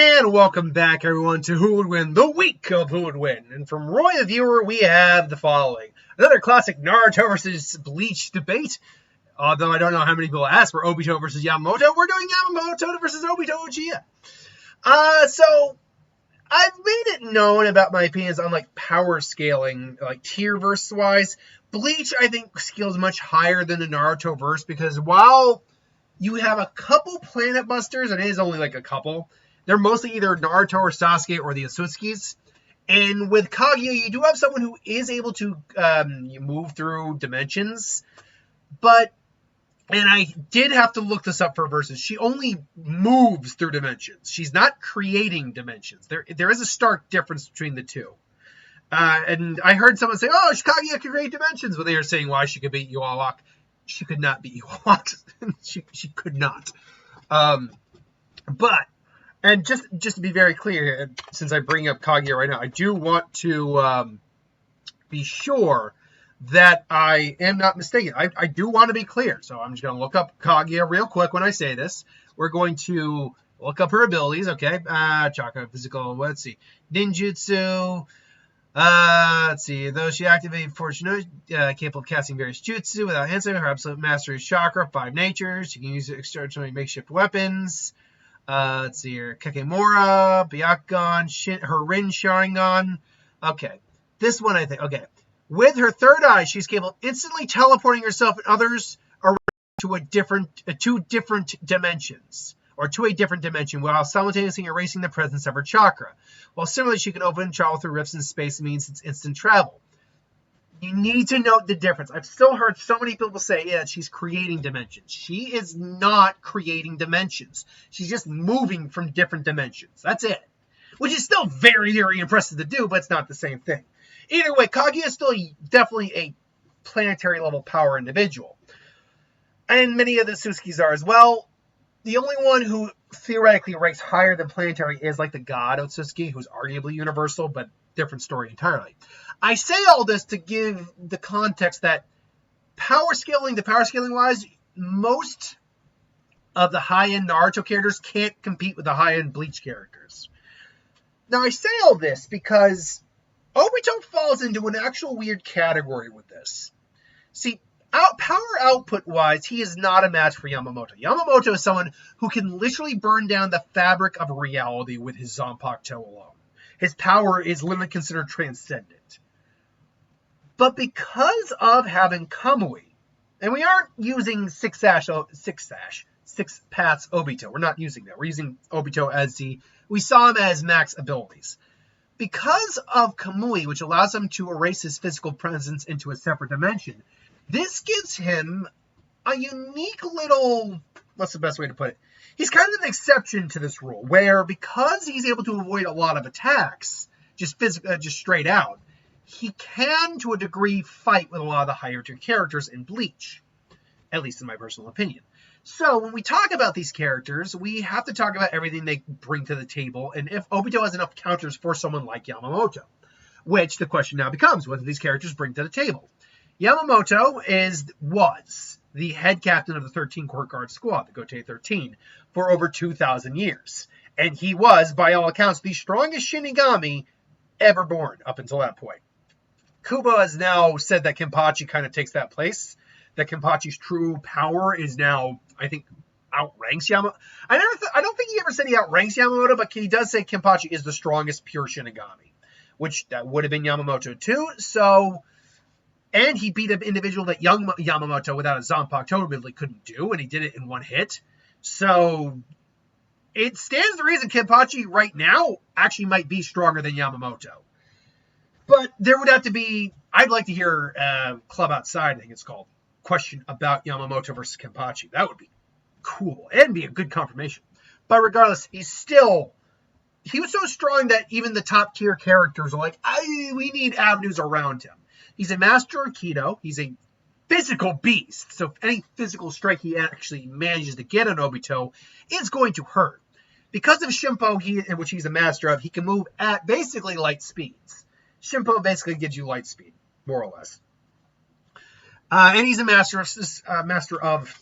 And welcome back, everyone, to Who Would Win, the week of Who Would Win. And from Roy the Viewer, we have the following. Another classic Naruto versus Bleach debate. Although I don't know how many people asked for Obito versus Yamamoto. We're doing Yamamoto versus Obito Uchiha. So I've made it known about my opinions on, power scaling, tier verse-wise. Bleach, I think, scales much higher than the Naruto verse, because while you have a couple Planet Busters, and it is only, a couple, they're mostly either Naruto or Sasuke or the Otsutskis. And with Kaguya, you do have someone who is able to move through dimensions. And I did have to look this up for verses. She only moves through dimensions. She's not creating dimensions. There is a stark difference between the two. And I heard someone say, oh, Kaguya can create dimensions. When they were saying why she could beat Yuawak. She could not beat Yuawak. she could not. And just to be very clear, since I bring up Kaguya right now, I do want to be sure that I am not mistaken. I do want to be clear, so I'm just going to look up Kaguya real quick when I say this. We're going to look up her abilities, okay? Chakra, physical, let's see. Ninjutsu. Let's see. Though she activated Fortune, capable of casting various jutsu without answering, her absolute mastery is chakra, 5 natures. She can use it extraordinary makeshift weapons. Let's see here. Kakemura, Byakugan, her Rin Sharingan. Okay. This one, I think. Okay. With her third eye, she's capable of instantly teleporting herself and others around to a different dimensions. Or to a different dimension, while simultaneously erasing the presence of her chakra. While similarly, she can open and travel through rifts in space and means it's instant travel. You need to note the difference. I've still heard so many people say, yeah, she's creating dimensions. She is not creating dimensions. She's just moving from different dimensions. That's it. Which is still very, very impressive to do, but it's not the same thing. Either way, Kaguya is still definitely a planetary level power individual. And many of the Otsutskis are as well. The only one who theoretically ranks higher than planetary is the God Otsutsuki, who's arguably universal, but different story entirely. I say all this to give the context that power scaling wise, most of the high-end Naruto characters can't compete with the high-end Bleach characters. Now, I say all this because Obito falls into an actual weird category with this. See, power output-wise, he is not a match for Yamamoto. Yamamoto is someone who can literally burn down the fabric of reality with his Zanpakuto alone. His power is literally considered transcendent. But because of having Kamui, and we aren't using Six Paths Obito. We're not using that. We're using Obito we saw him as max abilities. Because of Kamui, which allows him to erase his physical presence into a separate dimension, this gives him a unique little, what's the best way to put it? He's kind of an exception to this rule, where because he's able to avoid a lot of attacks, just straight out, he can, to a degree, fight with a lot of the higher tier characters in Bleach. At least in my personal opinion. So when we talk about these characters, we have to talk about everything they bring to the table, and if Obito has enough counters for someone like Yamamoto. Which the question now becomes, what do these characters bring to the table? Yamamoto was the head captain of the 13 Court Guard Squad, the Gotei 13, for over 2,000 years. And he was, by all accounts, the strongest Shinigami ever born up until that point. Kubo has now said that Kenpachi kind of takes that place. That Kenpachi's true power is now, I think, outranks Yamamoto. I don't think he ever said he outranks Yamamoto, but he does say Kenpachi is the strongest pure Shinigami. Which, that would have been Yamamoto too, so... And he beat an individual that young Yamamoto without a Zanpakuto admittedly couldn't do, and he did it in one hit. So, it stands to reason Kenpachi right now actually might be stronger than Yamamoto. But there would have to be, I'd like to hear Club Outside, I think it's called, question about Yamamoto versus Kenpachi. That would be cool, and be a good confirmation. But regardless, he was so strong that even the top tier characters are like, we need avenues around him. He's a master of Aikido. He's a physical beast. So any physical strike he actually manages to get on Obito is going to hurt. Because of Shimpo, which he's a master of, he can move at basically light speeds. Shimpo basically gives you light speed, more or less. And he's a master of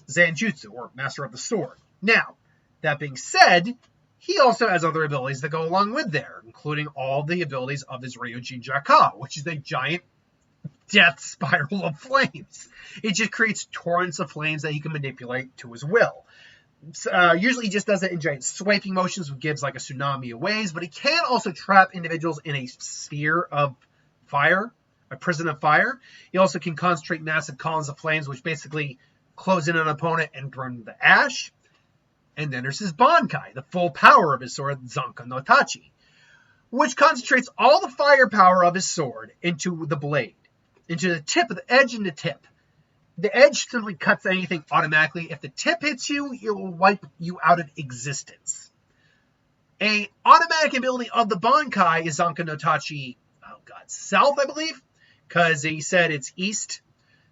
Zanjutsu, or master of the sword. Now, that being said, he also has other abilities that go along with there, including all the abilities of his Ryujin Jaka, which is a giant death spiral of flames. It just creates torrents of flames that he can manipulate to his will. Usually he just does it in giant swiping motions, which gives like a tsunami of waves, but he can also trap individuals in a sphere of fire, a prison of fire. He also can concentrate massive columns of flames, which basically close in an opponent and burn them to ash. And then there's his Bankai, the full power of his sword, Zanka no Tachi, which concentrates all the firepower of his sword into the blade, into the tip of the edge and the tip. The edge simply cuts anything automatically. If the tip hits you, it will wipe you out of existence. A automatic ability of the Bankai is Zanka no Tachi, south, I believe, because he said it's east.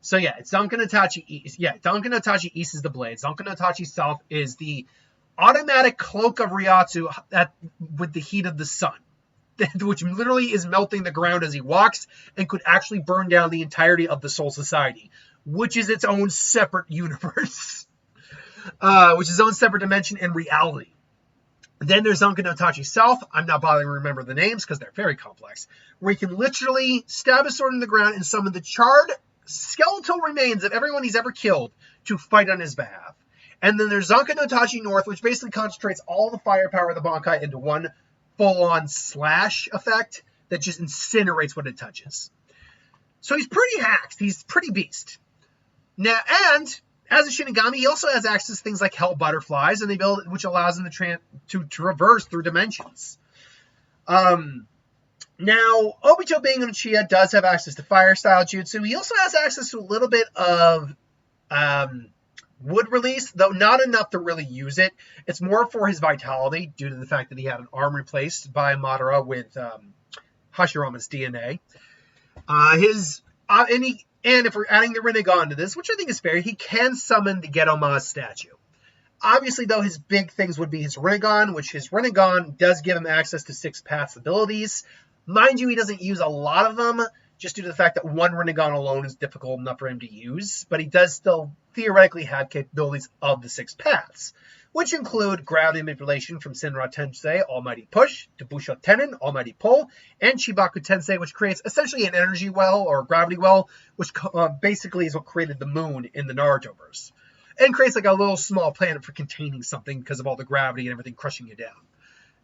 So yeah, it's Zanka no Tachi east. Yeah, Zanka no Tachi east is the blade. Zanka no Tachi south is the automatic cloak of Ryatsu with the heat of the sun, which literally is melting the ground as he walks and could actually burn down the entirety of the Soul Society, which is its own separate universe, which is its own separate dimension and reality. Then there's Zanka no Tachi South. I'm not bothering to remember the names because they're very complex, where he can literally stab a sword in the ground and summon the charred skeletal remains of everyone he's ever killed to fight on his behalf. And then there's Zanka no Tachi North, which basically concentrates all the firepower of the Bankai into one full-on slash effect that just incinerates what it touches. So he's pretty hacked. He's pretty beast. Now, and as a Shinigami, he also has access to things like Hell Butterflies, and which allows him to traverse through dimensions. Now, Obito being an Uchiha does have access to Fire-style Jutsu. He also has access to a little bit of wood release, though not enough to really use it. It's more for his vitality, due to the fact that he had an arm replaced by Madara with Hashirama's DNA. And if we're adding the Rinnegan to this, which I think is fair, he can summon the Geto-Ma statue. Obviously, though, his big things would be his Rinnegan, which his Rinnegan does give him access to 6 paths abilities. Mind you, he doesn't use a lot of them, just due to the fact that one Rinnegan alone is difficult enough for him to use, but he does still theoretically have capabilities of the 6 paths, which include gravity manipulation from Senra Tensei, Almighty Push, to Busho Tenin, Almighty Pull, and Chibaku Tensei, which creates essentially an energy well or gravity well, which basically is what created the moon in the Naruto-verse, and creates like a little small planet for containing something because of all the gravity and everything crushing you down.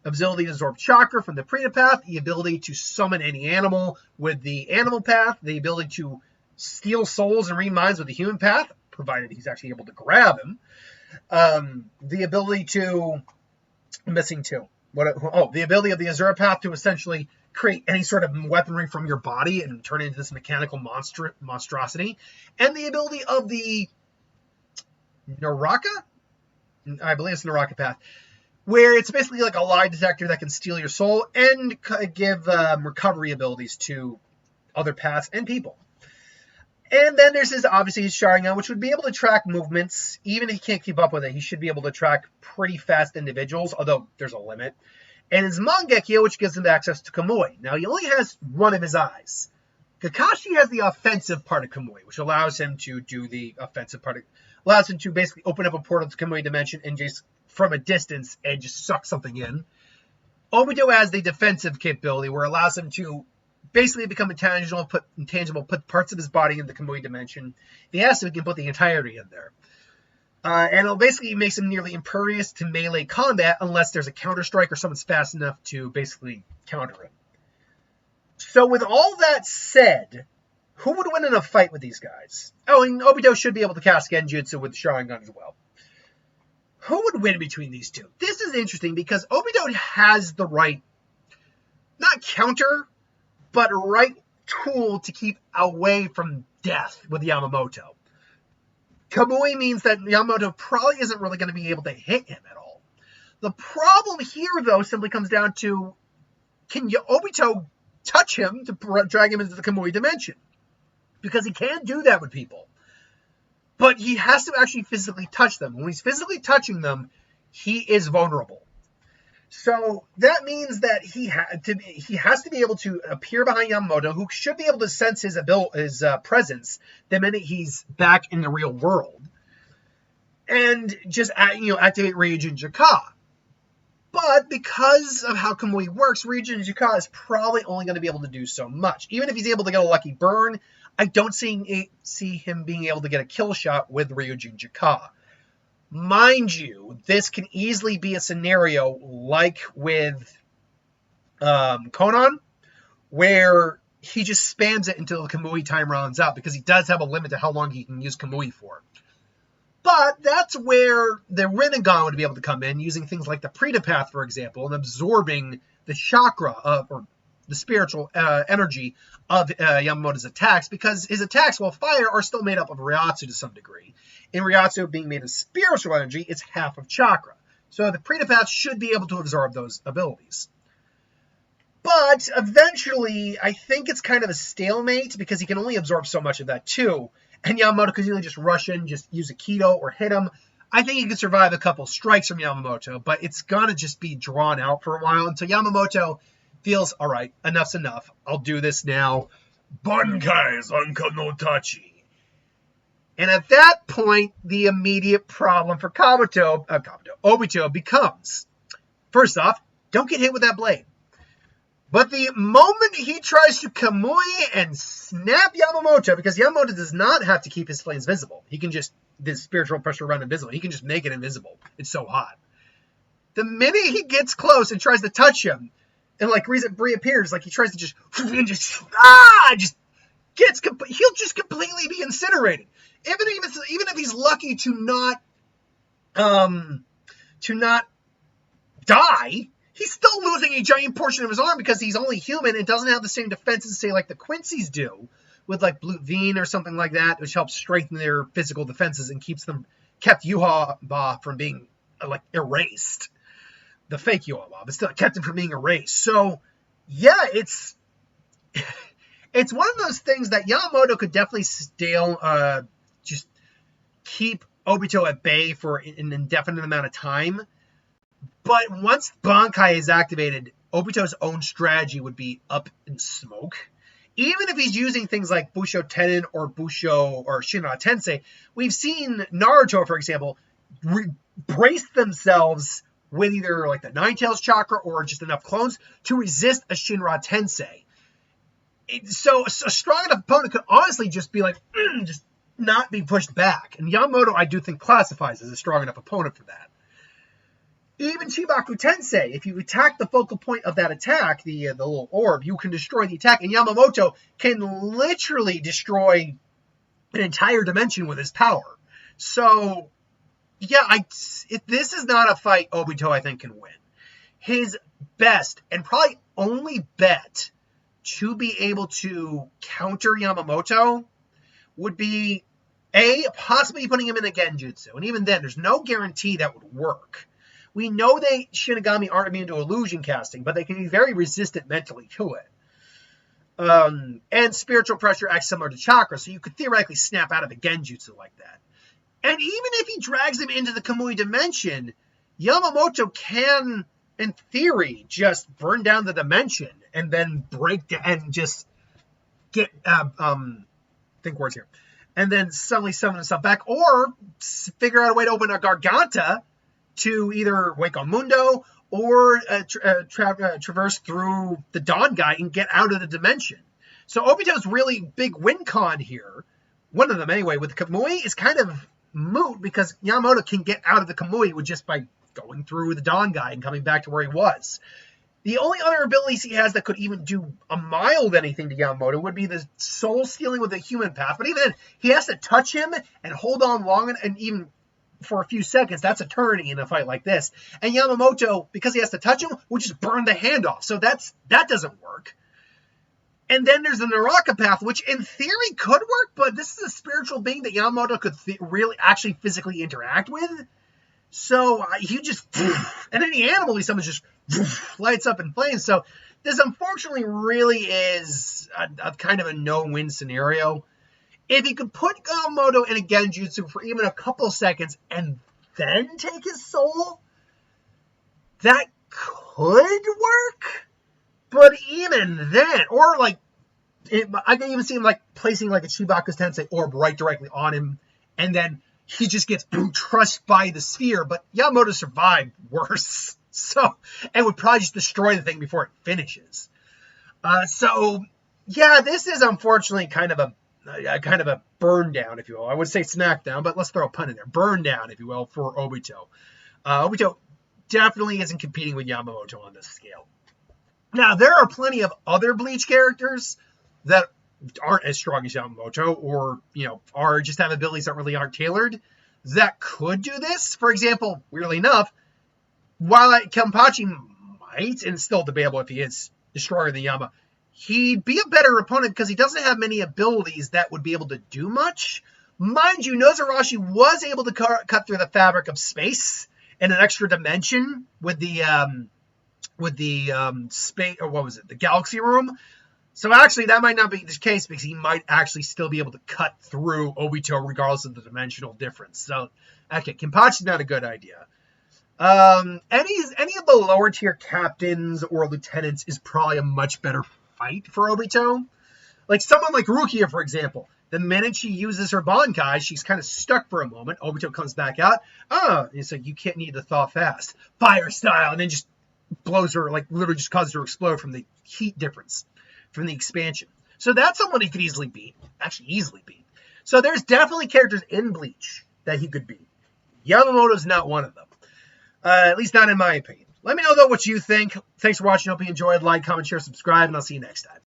Ability to absorb chakra from the Preta path, the ability to summon any animal with the animal path, the ability to steal souls and read minds with the human path, provided he's actually able to grab him. The ability to... I'm missing 2. The ability of the Azura path to essentially create any sort of weaponry from your body and turn it into this mechanical monstrosity. And the ability of the Naraka? I believe it's Naraka path, where it's basically like a lie detector that can steal your soul and give recovery abilities to other paths and people. And then there's his Sharingan, which would be able to track movements. Even if he can't keep up with it, he should be able to track pretty fast individuals, although there's a limit. And his Mangekyo, which gives him access to Kamui. Now, he only has one of his eyes. Kakashi has the offensive part of Kamui, which allows him to do the offensive part. Allows him to basically open up a portal to Kamui dimension and just, from a distance, and just suck something in. Obito has the defensive capability, where it allows him to basically become intangible, put parts of his body in the Kamui dimension. If he has to, he can put the entirety in there. And it basically makes him nearly impervious to melee combat unless there's a counter strike or someone's fast enough to basically counter him. So with all that said, who would win in a fight with these guys? Oh, and Obito should be able to cast Genjutsu with the Sharingan as well. Who would win between these two? This is interesting because Obito has the right, not counter, but right tool to keep away from death with Yamamoto. Kamui means that Yamamoto probably isn't really going to be able to hit him at all. The problem here, though, simply comes down to, can Obito touch him to drag him into the Kamui dimension? Because he can't do that with people. But he has to actually physically touch them. When he's physically touching them, he is vulnerable. So that means that he has to be able to appear behind Yamamoto, who should be able to sense his presence the minute he's back in the real world, and just activate Ryujin Jaka. But because of how Kamui works, Ryujin Jukai is probably only going to be able to do so much. Even if he's able to get a lucky burn, I don't see him being able to get a kill shot with Ryujin Jukai. Mind you, this can easily be a scenario like with Konan, where he just spams it until the Kamui time runs out, because he does have a limit to how long he can use Kamui for. But that's where the Rinnegan would be able to come in, using things like the Preta Path, for example, and absorbing the chakra or the spiritual energy of Yamamoto's attacks, because his attacks, while fire, are still made up of Ryatsu to some degree. And Ryatsu being made of spiritual energy, it's half of chakra. So the Preta Path should be able to absorb those abilities. But eventually, I think it's kind of a stalemate, because he can only absorb so much of that too. And Yamamoto could easily just rush in, just use a Kido or hit him. I think he could survive a couple strikes from Yamamoto, but it's going to just be drawn out for a while until Yamamoto feels, all right, enough's enough. I'll do this now. Bankai Zanka no Tachi. And at that point, the immediate problem for Obito becomes, first off, don't get hit with that blade. But the moment he tries to Kamui and snap Yamamoto, because Yamamoto does not have to keep his flames visible. He can just, this spiritual pressure around invisible, he can just make it invisible. It's so hot. The minute he gets close and tries to touch him, and like reappears, like he tries to just he'll just completely be incinerated. Even if he's lucky to not die, he's still losing a giant portion of his arm, because he's only human and doesn't have the same defenses, say, like the Quincy's do, with like Blue Veen or something like that, which helps strengthen their physical defenses and kept Yuha from being like erased. The fake Yuha, but still kept him from being erased. So, yeah, it's one of those things that Yamamoto could definitely just keep Obito at bay for an indefinite amount of time. But once Bankai is activated, Obito's own strategy would be up in smoke. Even if he's using things like Busho Tenin or Shinra Tensei, we've seen Naruto, for example, brace themselves with either like the Nine Tails chakra or just enough clones to resist a Shinra Tensei. So a strong enough opponent could honestly just be like, just not be pushed back. And Yamamoto, I do think, classifies as a strong enough opponent for that. Even Chibaku Tensei, if you attack the focal point of that attack, the little orb, you can destroy the attack, and Yamamoto can literally destroy an entire dimension with his power. So, yeah, if this is not a fight Obito, I think, can win. His best and probably only bet to be able to counter Yamamoto would be, possibly putting him in a Genjutsu. And even then, there's no guarantee that would work. We know Shinigami aren't immune to illusion casting, but they can be very resistant mentally to it. And spiritual pressure acts similar to chakra, so you could theoretically snap out of a Genjutsu like that. And even if he drags him into the Kamui dimension, Yamamoto can, in theory, just burn down the dimension and then break down and just get, think words here, and then suddenly summon himself back, or figure out a way to open a Garganta to either Hueco Mundo or traverse through the Dawn Guy and get out of the dimension. So Obito's really big win con here, one of them anyway, with Kamui is kind of moot, because Yamamoto can get out of the Kamui with just by going through the Dawn Guy and coming back to where he was. The only other abilities he has that could even do a mild anything to Yamamoto would be the soul stealing with the human path. But even then, he has to touch him and hold on long and even for a few seconds. That's eternity in a fight like this. And Yamamoto, because he has to touch him, would just burn the hand off. So that doesn't work. And then there's the Naraka path, which in theory could work, but this is a spiritual being that Yamamoto could really actually physically interact with. So he just, and any animal he summons just lights up in flames. So this unfortunately really is a kind of a no-win scenario. If he could put Yamamoto in a Genjutsu for even a couple seconds and then take his soul, that could work. But even then, or like, I can even see him like placing like a Chibaku Tensei orb right directly on him, and then he just gets crushed by the sphere. But Yamamoto survived worse. So, and would probably just destroy the thing before it finishes. So, yeah, this is unfortunately kind of a burn down, if you will. I would say smackdown, but let's throw a pun in there. Burn down, if you will, for Obito. Obito definitely isn't competing with Yamamoto on this scale. Now, there are plenty of other Bleach characters that aren't as strong as Yamamoto, or, are just have abilities that really aren't tailored, that could do this. For example, weirdly enough, while Kenpachi might, and still debatable if he is stronger than Yama, he'd be a better opponent because he doesn't have many abilities that would be able to do much. Mind you, Nozarashi was able to cut through the fabric of space and an extra dimension with the space, or what was it, the galaxy room. So actually, that might not be the case because he might actually still be able to cut through Obito regardless of the dimensional difference. So, okay, Kenpachi's not a good idea. Any of the lower tier captains or lieutenants is probably a much better fight for Obito. Like someone like Rukia, for example. The minute she uses her Bankai, she's kind of stuck for a moment. Obito comes back out. It's like, you can't need to thaw fast. Fire style. And then just blows her, like literally just causes her to explode from the heat difference, from the expansion. So that's someone he could easily beat. Actually, easily beat. So there's definitely characters in Bleach that he could beat. Yamamoto's not one of them. At least not in my opinion. Let me know, though, what you think. Thanks for watching. Hope you enjoyed. Like, comment, share, subscribe, and I'll see you next time.